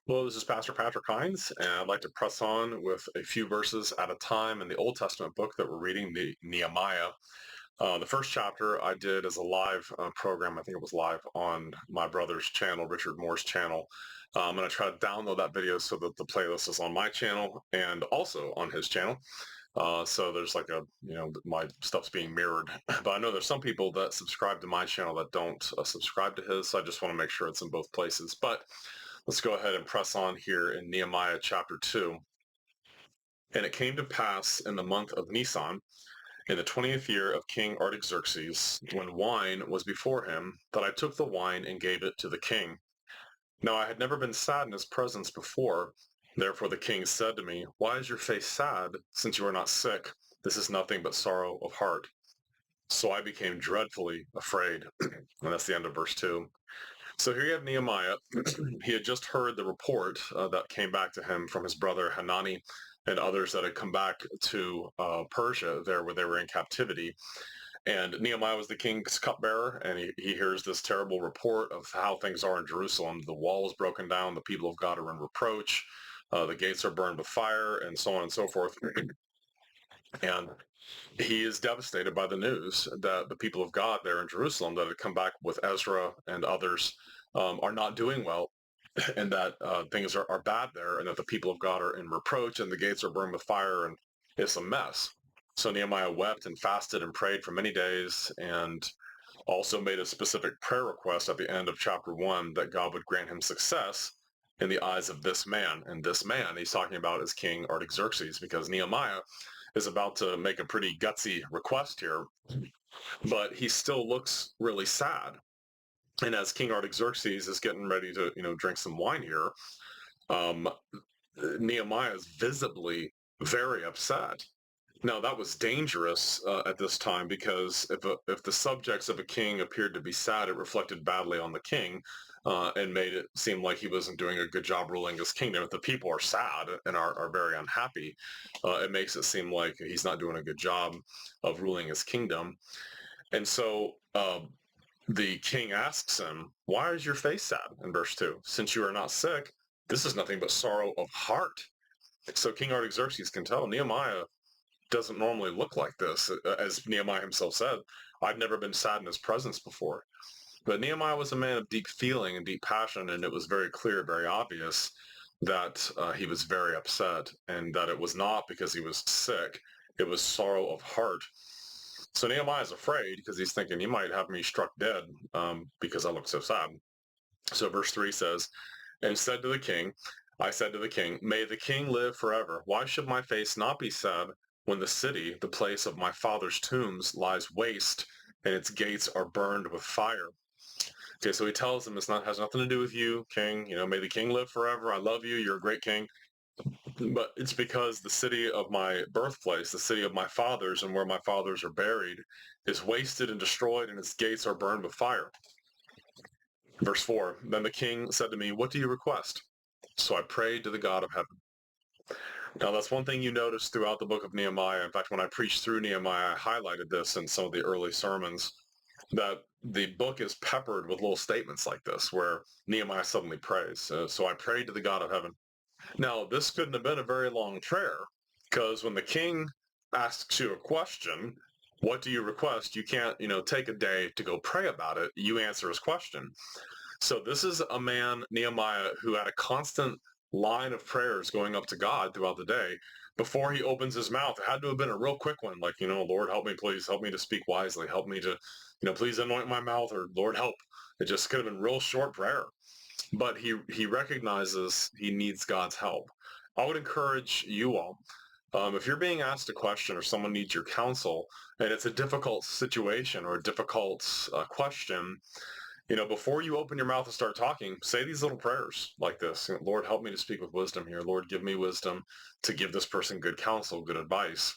Well, this is Pastor Patrick Hines, and I'd like to press on with a few verses at a time in the Old Testament book that we're reading, the Nehemiah. The first chapter I did as a live program. I think it was live on my brother's channel, Richard Moore's channel. I'm going to try to download that video so that the playlist is on my channel and also on his channel. So there's like my stuff's being mirrored. But I know there's some people that subscribe to my channel that don't subscribe to his. So I just want to make sure it's in both places. But let's go ahead and press on here in Nehemiah chapter 2. And it came to pass in the month of Nisan, in the 20th year of King Artaxerxes, when wine was before him, that I took the wine and gave it to the king. Now I had never been sad in his presence before. Therefore the king said to me, Why is your face sad, since you are not sick? This is nothing but sorrow of heart. So I became dreadfully afraid. And that's the end of verse 2. So here you have Nehemiah. He had just heard the report that came back to him from his brother Hanani and others that had come back to Persia there where they were in captivity. And Nehemiah was the king's cupbearer, and he hears this terrible report of how things are in Jerusalem. The wall is broken down. The people of God are in reproach. The gates are burned with fire, and so on and so forth. And he is devastated by the news that the people of God there in Jerusalem that had come back with Ezra and others are not doing well, and that things are bad there, and that the people of God are in reproach, and the gates are burned with fire, and it's a mess. So Nehemiah wept and fasted and prayed for many days, and also made a specific prayer request at the end of chapter 1 that God would grant him success in the eyes of this man. And this man he's talking about is King Artaxerxes, because Nehemiah is about to make a pretty gutsy request here, but he still looks really sad. And as King Artaxerxes is getting ready to, drink some wine here, um, Nehemiah is visibly very upset. Now that was dangerous at this time because if the subjects of a king appeared to be sad, it reflected badly on the king and made it seem like he wasn't doing a good job ruling his kingdom. If the people are sad and are very unhappy, it makes it seem like he's not doing a good job of ruling his kingdom. And so the king asks him, "Why is your face sad?" In verse 2, "Since you are not sick, this is nothing but sorrow of heart." So King Artaxerxes can tell Nehemiah doesn't normally look like this. As Nehemiah himself said, I've never been sad in his presence before. But Nehemiah was a man of deep feeling and deep passion, and it was very clear, very obvious that he was very upset, and that it was not because he was sick. It was sorrow of heart. So Nehemiah is afraid because he's thinking he might have me struck dead because I look so sad. So verse 3 says, and said to the king, I said to the king, may the king live forever. Why should my face not be sad when the city, the place of my father's tombs, lies waste and its gates are burned with fire? Okay, so he tells him has nothing to do with you, king. May the king live forever. I love you. You're a great king. But it's because the city of my birthplace, the city of my fathers and where my fathers are buried, is wasted and destroyed and its gates are burned with fire. Verse 4, then the king said to me, what do you request? So I prayed to the God of heaven. Now, that's one thing you notice throughout the book of Nehemiah. In fact, when I preached through Nehemiah, I highlighted this in some of the early sermons, that the book is peppered with little statements like this, where Nehemiah suddenly prays. So I prayed to the God of heaven. Now, this couldn't have been a very long prayer, because when the king asks you a question, what do you request? You can't, take a day to go pray about it. You answer his question. So this is a man, Nehemiah, who had a constant line of prayers going up to God throughout the day before he opens his mouth. It had to have been a real quick one, like, Lord, help me, please. Help me to speak wisely. Help me to, please anoint my mouth, or Lord, help. It just could have been real short prayer. But he recognizes he needs God's help. I would encourage you all, if you're being asked a question or someone needs your counsel, and it's a difficult situation or a difficult question, before you open your mouth and start talking, say these little prayers like this. Lord, help me to speak with wisdom here. Lord, give me wisdom to give this person good counsel, good advice.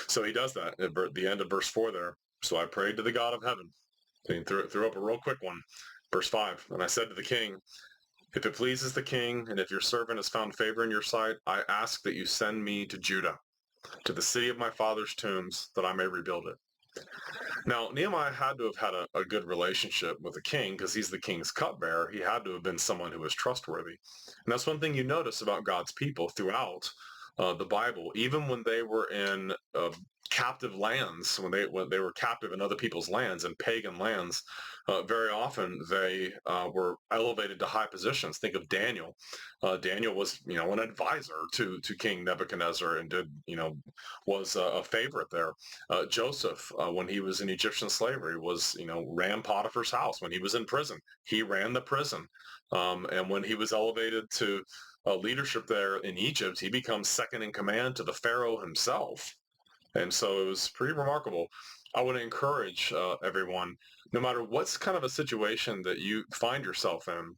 So he does that at the end of verse 4 there. So I prayed to the God of heaven. He threw up a real quick one. Verse 5, and I said to the king, if it pleases the king, and if your servant has found favor in your sight, I ask that you send me to Judah, to the city of my father's tombs, that I may rebuild it. Now, Nehemiah had to have had a good relationship with the king because he's the king's cupbearer. He had to have been someone who was trustworthy. And that's one thing you notice about God's people throughout the Bible. Even when they were in captive lands, when they were captive in other people's lands and pagan lands, very often they were elevated to high positions. Think of Daniel. Daniel was, an advisor to King Nebuchadnezzar and was a favorite there. Joseph, when he was in Egyptian slavery, was, ran Potiphar's house. When he was in prison, he ran the prison. And when he was elevated to leadership there in Egypt, he becomes second in command to the Pharaoh himself. And so it was pretty remarkable. I would encourage everyone, no matter what's kind of a situation that you find yourself in,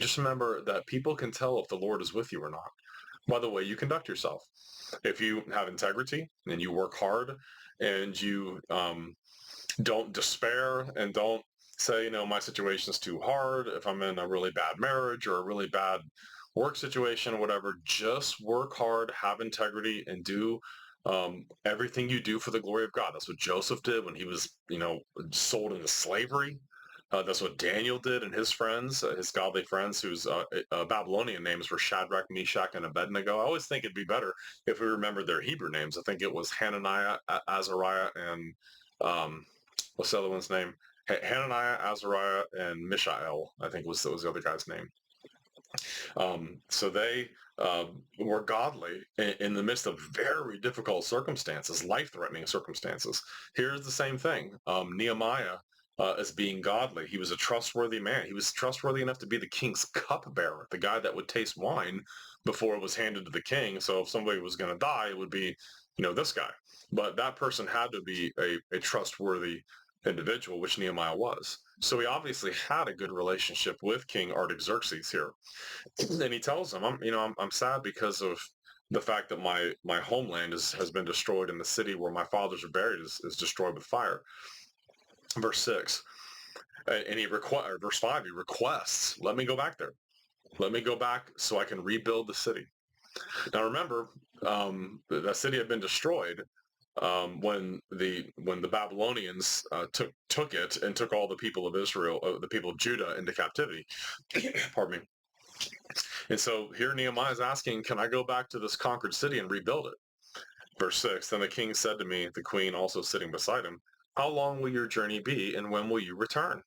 just remember that people can tell if the Lord is with you or not by the way you conduct yourself. If you have integrity and you work hard and you don't despair and don't say, my situation's too hard, if I'm in a really bad marriage or a really bad work situation or whatever, just work hard, have integrity, and do everything you do for the glory of God. That's what Joseph did when he was, sold into slavery. That's what Daniel did and his friends, his godly friends, whose Babylonian names were Shadrach, Meshach, and Abednego. I always think it'd be better if we remembered their Hebrew names. I think it was Hananiah, Azariah, and what's the other one's name? Hananiah, Azariah, and Mishael, I think was the other guy's name. So they were godly in the midst of very difficult circumstances, life-threatening circumstances. Here's the same thing. Nehemiah as being godly. He was a trustworthy man. He was trustworthy enough to be the king's cupbearer, the guy that would taste wine before it was handed to the king. So if somebody was going to die, it would be, this guy. But that person had to be a trustworthy individual, which Nehemiah was. So he obviously had a good relationship with King Artaxerxes here. And he tells him, I'm sad because of the fact that my homeland has been destroyed and the city where my fathers are buried is destroyed with fire. Verse 6, and verse 5, he requests, let me go back there. Let me go back so I can rebuild the city. Now remember, that city had been destroyed when the Babylonians took it and took all the people of Israel, the people of Judah, into captivity. Pardon me. And so here Nehemiah is asking, can I go back to this conquered city and rebuild it? Verse 6, then the king said to me, the queen also sitting beside him, how long will your journey be and when will you return?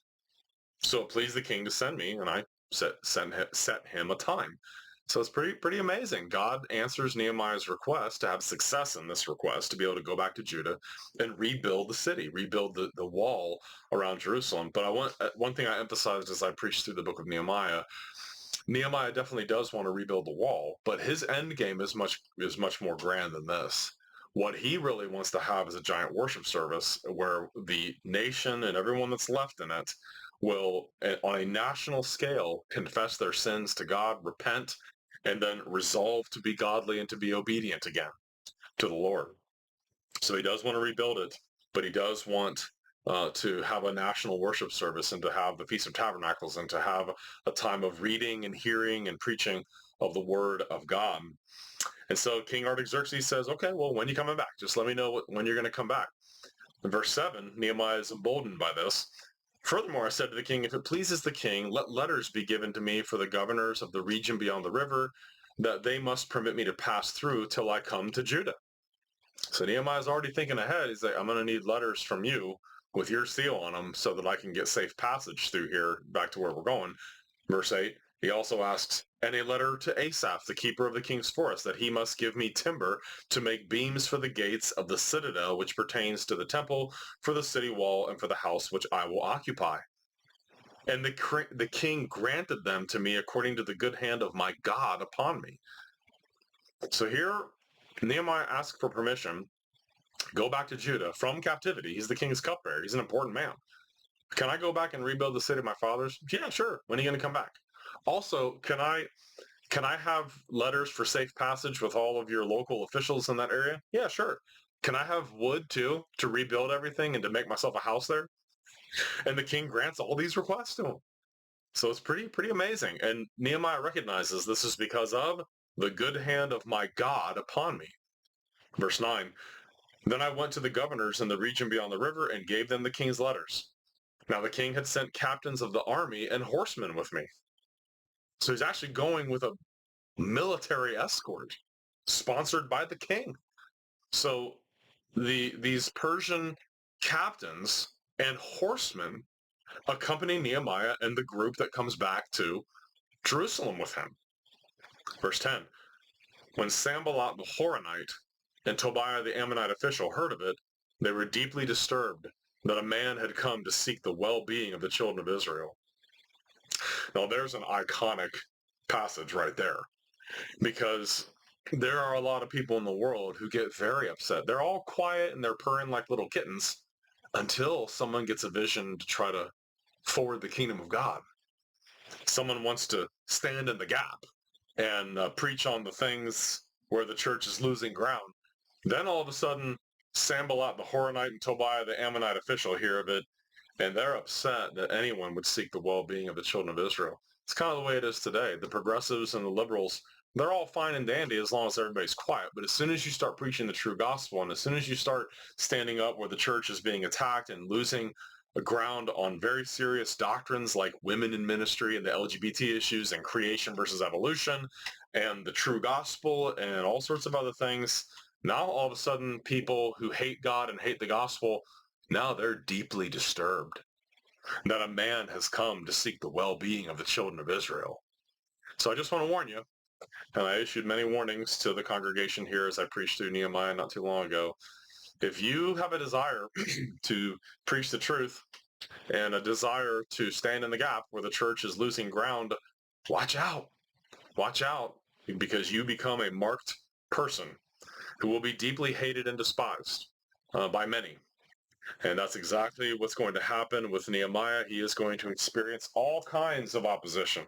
So it pleased the king to send me, and I set him a time. So it's pretty amazing. God answers Nehemiah's request to have success in this request, to be able to go back to Judah and rebuild the city, rebuild the wall around Jerusalem. But one thing I emphasized as I preached through the book of Nehemiah definitely does want to rebuild the wall, but his end game is much more grand than this. What he really wants to have is a giant worship service where the nation and everyone that's left in it will, on a national scale, confess their sins to God, repent, and then resolve to be godly and to be obedient again to the Lord. So he does want to rebuild it, but he does want to have a national worship service and to have the Feast of Tabernacles and to have a time of reading and hearing and preaching of the word of God. And so King Artaxerxes says, okay, well, when are you coming back? Just let me know when you're going to come back. In verse 7, Nehemiah is emboldened by this. Furthermore, I said to the king, if it pleases the king, let letters be given to me for the governors of the region beyond the river, that they must permit me to pass through till I come to Judah. So Nehemiah's already thinking ahead. He's like, I'm going to need letters from you with your seal on them so that I can get safe passage through here back to where we're going. Verse 8, he also asks, and a letter to Asaph, the keeper of the king's forest, that he must give me timber to make beams for the gates of the citadel, which pertains to the temple, for the city wall, and for the house which I will occupy. And the king granted them to me according to the good hand of my God upon me. So here, Nehemiah asks for permission, go back to Judah from captivity. He's the king's cupbearer. He's an important man. Can I go back and rebuild the city of my fathers? Yeah, sure. When are you going to come back? Also, can I have letters for safe passage with all of your local officials in that area? Yeah, sure. Can I have wood too to rebuild everything and to make myself a house there? And the king grants all these requests to him. So it's pretty amazing. And Nehemiah recognizes this is because of the good hand of my God upon me. Verse 9, Then I went to the governors in the region beyond the river and gave them the king's letters. Now the king had sent captains of the army and horsemen with me. So he's actually going with a military escort sponsored by the king. So these Persian captains and horsemen accompany Nehemiah and the group that comes back to Jerusalem with him. Verse 10, when Sanballat the Horonite and Tobiah the Ammonite official heard of it, they were deeply disturbed that a man had come to seek the well-being of the children of Israel. Now there's an iconic passage right there, because there are a lot of people in the world who get very upset. They're all quiet and they're purring like little kittens until someone gets a vision to try to forward the kingdom of God. Someone wants to stand in the gap and preach on the things where the church is losing ground. Then all of a sudden, Sanballat the Horonite and Tobiah the Ammonite official hear of it, and they're upset that anyone would seek the well-being of the children of Israel. It's kind of the way it is today. The progressives and the liberals, they're all fine and dandy as long as everybody's quiet. But as soon as you start preaching the true gospel, and as soon as you start standing up where the church is being attacked and losing ground on very serious doctrines like women in ministry and the LGBT issues and creation versus evolution and the true gospel and all sorts of other things, now all of a sudden people who hate God and hate the gospel, now they're deeply disturbed that a man has come to seek the well-being of the children of Israel. So I just want to warn you, and I issued many warnings to the congregation here as I preached through Nehemiah not too long ago. If you have a desire to preach the truth and a desire to stand in the gap where the church is losing ground, watch out. Watch out, because you become a marked person who will be deeply hated and despised by many. And that's exactly what's going to happen with Nehemiah. He is going to experience all kinds of opposition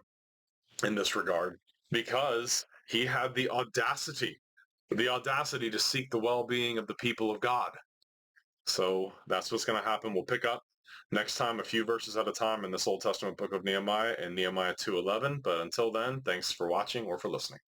in this regard because he had the audacity to seek the well-being of the people of God. So that's what's going to happen. We'll pick up next time a few verses at a time in this Old Testament book of Nehemiah and Nehemiah 2:11. But until then, thanks for watching or for listening.